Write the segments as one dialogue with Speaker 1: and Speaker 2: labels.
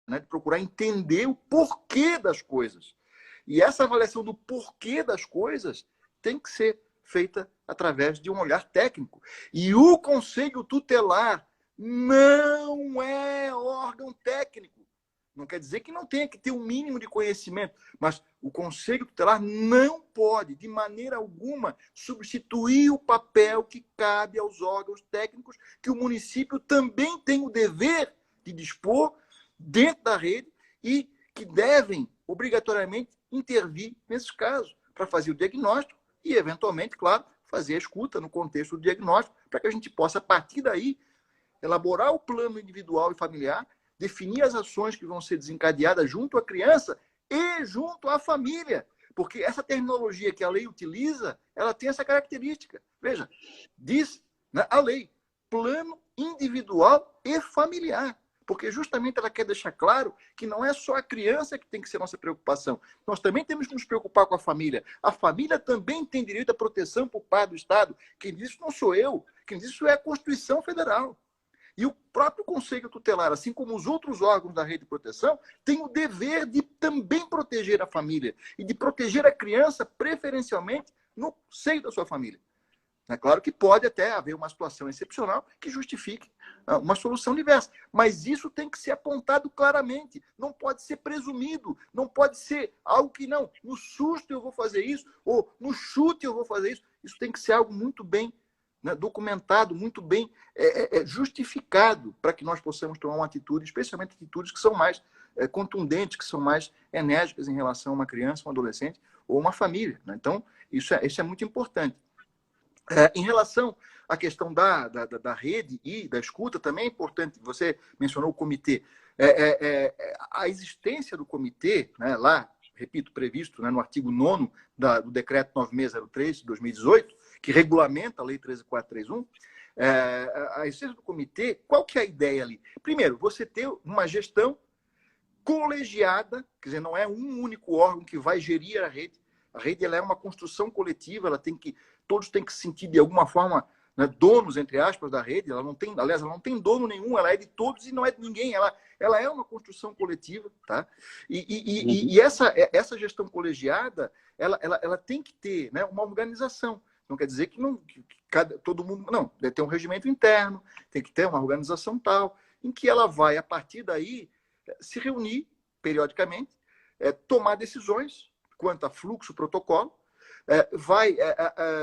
Speaker 1: né, de procurar entender o porquê das coisas. E essa avaliação do porquê das coisas tem que ser feita através de um olhar técnico. E o Conselho Tutelar não é órgão técnico. Não quer dizer que não tenha que ter um mínimo de conhecimento, mas o Conselho Tutelar não pode, de maneira alguma, substituir o papel que cabe aos órgãos técnicos, que o município também tem o dever de dispor dentro da rede e que devem, obrigatoriamente, intervir nesses casos, para fazer o diagnóstico e, eventualmente, claro, fazer a escuta no contexto do diagnóstico, para que a gente possa, a partir daí, elaborar o plano individual e familiar, definir as ações que vão ser desencadeadas junto à criança e junto à família. Porque essa terminologia que a lei utiliza, ela tem essa característica. Veja, diz, né, a lei, plano individual e familiar. Porque justamente ela quer deixar claro que não é só a criança que tem que ser nossa preocupação. Nós também temos que nos preocupar com a família. A família também tem direito à proteção por parte do Estado. Quem diz isso não sou eu. Quem diz isso é a Constituição Federal. E o próprio Conselho Tutelar, assim como os outros órgãos da rede de proteção, tem o dever de também proteger a família e de proteger a criança, preferencialmente, no seio da sua família. É claro que pode até haver uma situação excepcional que justifique uma solução diversa. Mas isso tem que ser apontado claramente. Não pode ser presumido. Não pode ser algo que não. No susto eu vou fazer isso, ou no chute eu vou fazer isso. Isso tem que ser algo muito bem, né, documentado, muito bem justificado, para que nós possamos tomar uma atitude, especialmente atitudes que são mais contundentes, que são mais enérgicas em relação a uma criança, um adolescente ou uma família. Né? Então, isso é muito importante. Em relação à questão da rede e da escuta, também é importante, você mencionou o comitê. A existência do comitê, né, lá, repito, previsto, né, no artigo 9º do Decreto 9603 de 2018, que regulamenta a Lei 13.431, a existência do comitê, qual que é a ideia ali? Primeiro, você ter uma gestão colegiada, quer dizer, não é um único órgão que vai gerir a rede. A rede ela é uma construção coletiva, todos têm que se sentir de alguma forma, né, donos, entre aspas, da rede. Ela não tem, aliás, ela não tem dono nenhum, ela é de todos e não é de ninguém. Ela é uma construção coletiva, tá? E essa gestão colegiada, ela tem que ter, né, uma organização. Não quer dizer que todo mundo... Não, deve ter um regimento interno, tem que ter uma organização tal, em que ela vai, a partir daí, se reunir periodicamente, tomar decisões quanto a fluxo, protocolo, vai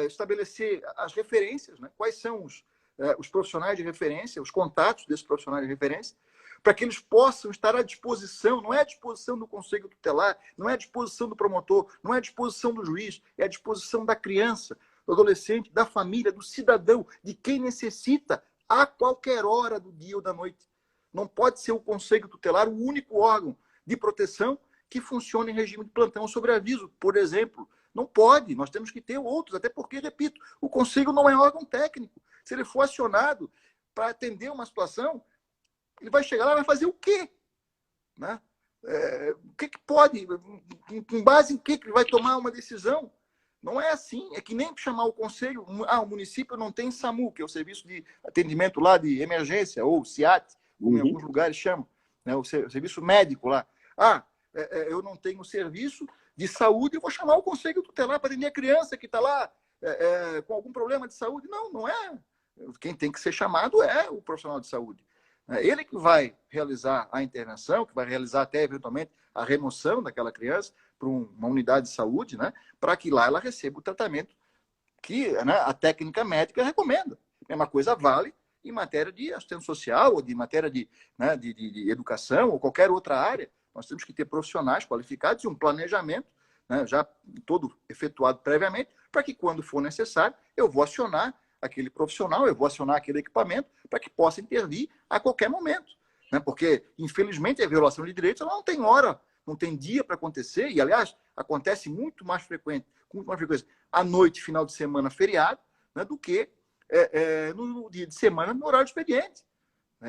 Speaker 1: estabelecer as referências, né? Quais são os profissionais de referência, os contatos desses profissionais de referência, para que eles possam estar à disposição, não é à disposição do Conselho Tutelar, não é à disposição do promotor, não é à disposição do juiz, é à disposição da criança, do adolescente, da família, do cidadão, de quem necessita a qualquer hora do dia ou da noite. Não pode ser o Conselho Tutelar o único órgão de proteção que funciona em regime de plantão sobre aviso, por exemplo. Não pode, nós temos que ter outros, até porque, repito, o Conselho não é órgão técnico. Se ele for acionado para atender uma situação, ele vai chegar lá e vai fazer o quê? Né? O que pode? Com base em que ele vai tomar uma decisão? Não é assim. É que nem chamar o conselho... o município não tem SAMU, que é o serviço de atendimento lá de emergência, ou SIAT, como em alguns lugares chamam, né? O serviço médico lá. Eu não tenho serviço de saúde, eu vou chamar o Conselho Tutelar para atender a criança que está lá com algum problema de saúde. Não é. Quem tem que ser chamado é o profissional de saúde. Ele que vai realizar a intervenção, que vai realizar até, eventualmente, a remoção daquela criança para uma unidade de saúde, né, para que lá ela receba o tratamento que, né, a técnica médica recomenda. A mesma coisa vale em matéria de assistência social, ou de matéria de educação, ou qualquer outra área. Nós temos que ter profissionais qualificados e um planejamento, né, já todo efetuado previamente, para que, quando for necessário, eu vou acionar aquele profissional, eu vou acionar aquele equipamento para que possa intervir a qualquer momento. Né? Porque, infelizmente, a violação de direitos ela não tem hora, não tem dia para acontecer, e, aliás, acontece com muito mais frequência à noite, final de semana, feriado, né, do que no dia de semana, no horário de expediente.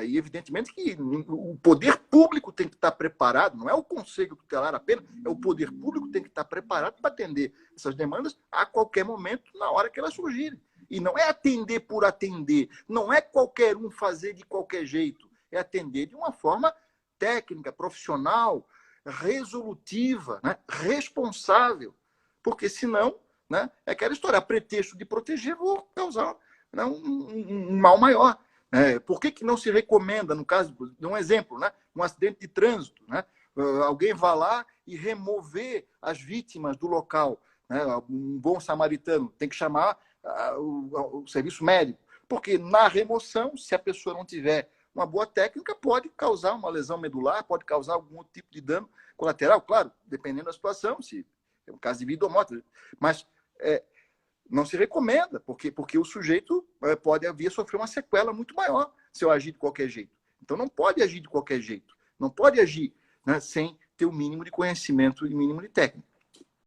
Speaker 1: E, evidentemente, que o poder público tem que estar preparado, não é o Conselho Tutelar apenas, é o poder público que tem que estar preparado para atender essas demandas a qualquer momento, na hora que elas surgirem. E não é atender por atender, não é qualquer um fazer de qualquer jeito, é atender de uma forma técnica, profissional, resolutiva, né? Responsável. Porque senão, né, é aquela história, a pretexto de proteger, vou causar, né, um mal maior. Por que não se recomenda, no caso de um exemplo, né, um acidente de trânsito, né, alguém vá lá e remover as vítimas do local? Né, um bom samaritano tem que chamar o serviço médico, porque na remoção, se a pessoa não tiver uma boa técnica, pode causar uma lesão medular, pode causar algum outro tipo de dano colateral, claro, dependendo da situação, se é um caso de vida ou morte. Mas não se recomenda, porque o sujeito pode vir a sofrer uma sequela muito maior se eu agir de qualquer jeito. Então não pode agir de qualquer jeito. Não pode agir, né, sem ter o mínimo de conhecimento e mínimo de técnica.